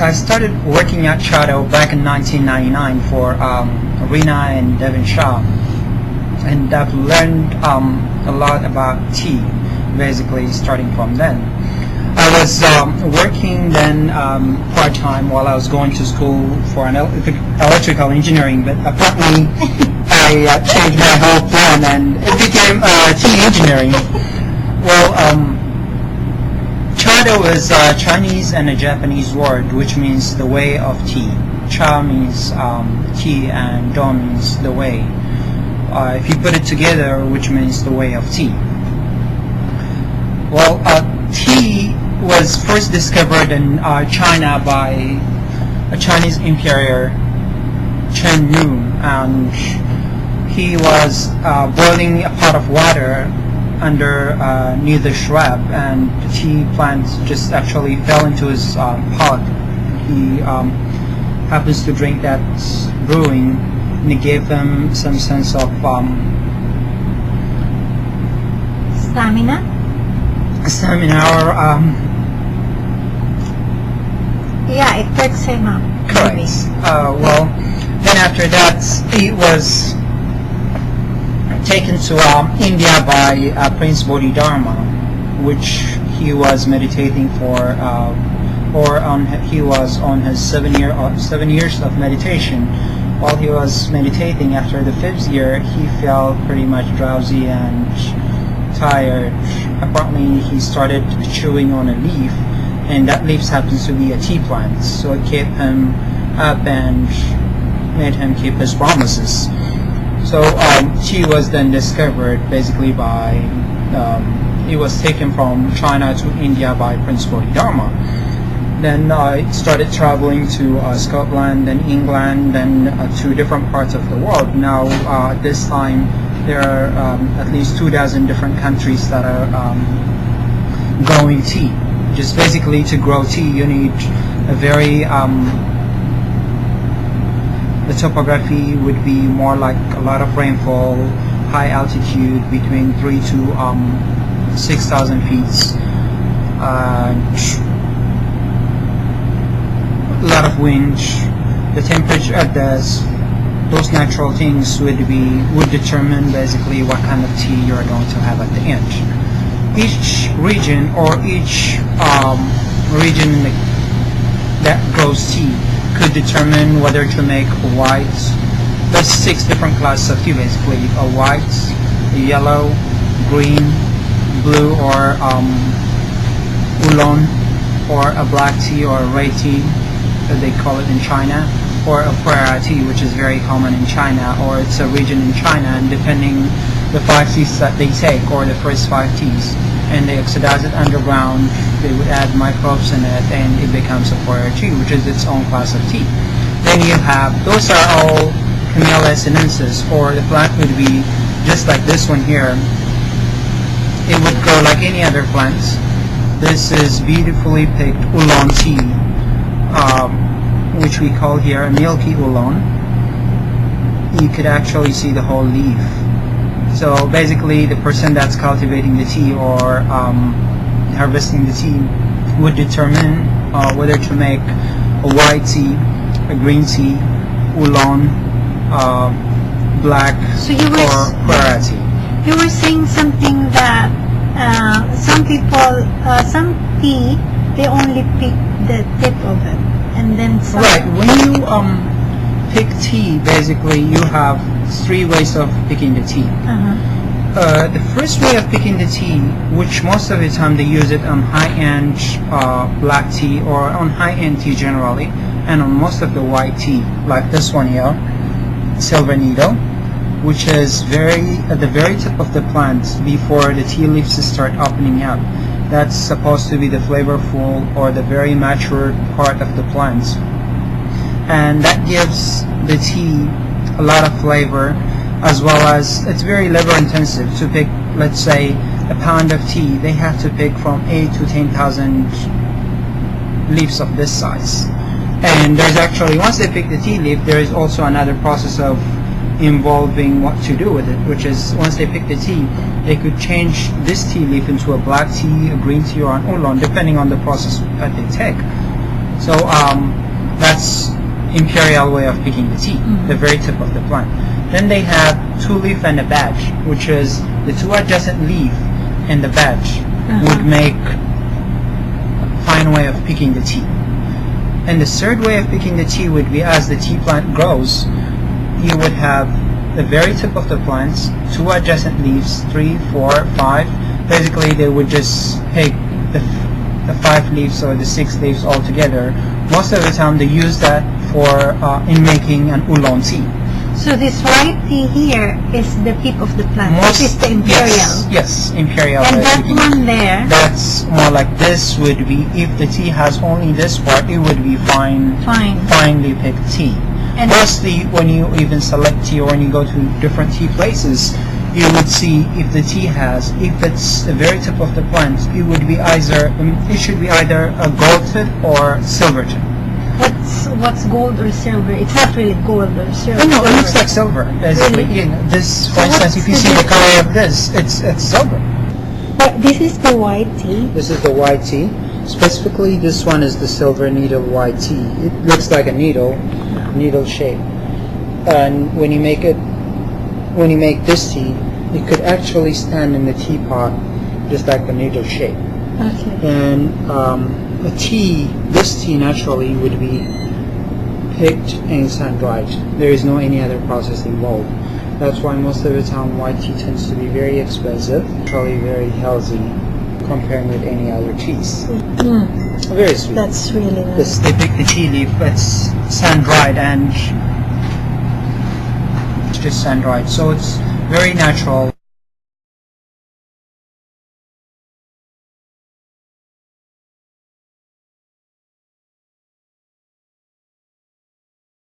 I started working at Shadow back in 1999 for Rina and Devin Shaw, and I've learned a lot about tea, basically starting from then. I was working then part-time while I was going to school for an electrical engineering, but apparently I changed my whole plan and it became tea engineering. Well, Chado is a Chinese and a Japanese word which means the way of tea. Cha means tea and Do means the way. If you put it together, which means the way of tea. Well, tea was first discovered in China by a Chinese emperor, Chen Yu, and he was boiling a pot of water near the shrub, and the tea plant just actually fell into his pot. He happens to drink that brewing, and it gave him some sense of stamina or yeah, it perks him up. correct. Well, then after that, he was taken to India by Prince Bodhidharma, which he was meditating for, he was on his 7 years of meditation. While he was meditating, after the 5th year, he felt pretty much drowsy and tired. Apparently, he started chewing on a leaf, and that leaf happens to be a tea plant, so it kept him up and made him keep his promises. So tea was then discovered basically by, it was taken from China to India by Prince Bodhidharma. Then it started traveling to Scotland, then England, then to different parts of the world. Now at this time there are at least 2,000 different countries that are growing tea. Just basically to grow tea you need a very the topography would be more like a lot of rainfall, high altitude between 3 to 6,000 feet, a lot of wind. The temperature at those natural things would determine basically what kind of tea you're going to have at the end. Each region or each region that grows tea could determine whether to make a white. There's 6 different classes of tea basically: a white, a yellow, green, blue, or oolong, or a black tea or a red tea, as they call it in China, or a pu'er tea, which is very common in China, or it's a region in China, and depending the 5 teas that they take, or the first 5 teas, and they oxidize it underground, they would add microbes in it, and it becomes a pu'er tea, which is its own class of tea. Then you have, those are all Camellia sinensis, or the plant would be just like this one here. It would grow like any other plant. This is beautifully picked oolong tea, which we call here a milky oolong. You could actually see the whole leaf. So basically the person that's cultivating the tea or harvesting the tea would determine whether to make a white tea, a green tea, oolong, black, or pu'er tea. You were saying something that some people, some tea, they only pick the tip of it, and then some. Right. When you pick tea, basically you have 3 ways of picking the tea. The first way of picking the tea, which most of the time they use it on high-end black tea or on high-end tea generally, and on most of the white tea, like this one here, silver needle, which is at the very tip of the plant before the tea leaves start opening up. That's supposed to be the flavorful or the very mature part of the plant, and that gives the tea a lot of flavor, as well as it's very labor intensive to pick. Let's say a pound of tea, they have to pick from 8 to 10,000 leaves of this size. And there's actually, once they pick the tea leaf, there is also another process of involving what to do with it, which is once they pick the tea, they could change this tea leaf into a black tea, a green tea, or an oolong, depending on the process that they take. So that's imperial way of picking the tea, the very tip of the plant. Then they have two leaf and a badge, which is the two adjacent leaf and the badge would make a fine way of picking the tea. And the third way of picking the tea would be as the tea plant grows, you would have the very tip of the plants, two adjacent leaves, 3, 4, 5. Basically, they would just pick the 5 leaves or the 6 leaves all together. Most of the time, they use that for in making an oolong tea. So this white tea here is the tip of the plant. This is the imperial. Yes, imperial. And that one there. That's more like this would be, if the tea has only this part, it would be finely picked tea. And mostly when you even select tea or when you go to different tea places, you would see if the tea has, if it's the very tip of the plant, it would be either, it should be either a gold tip or silver tip. What's gold or silver? It's not really gold or silver. No, it looks like silver, basically. Really? You know, this, for instance, if you see the color of this, it's silver. But this is the white tea. This is the white tea. Specifically, this one is the silver needle white tea. It looks like a needle shape. And when you make this tea, it could actually stand in the teapot just like the needle shape. Okay. And this tea naturally would be picked and sun-dried. There is no any other process involved. That's why most of the time white tea tends to be very expensive, actually very healthy comparing with any other teas. Very sweet. That's really nice. They pick the tea leaf, it's sun-dried and it's just sun-dried. So it's very natural.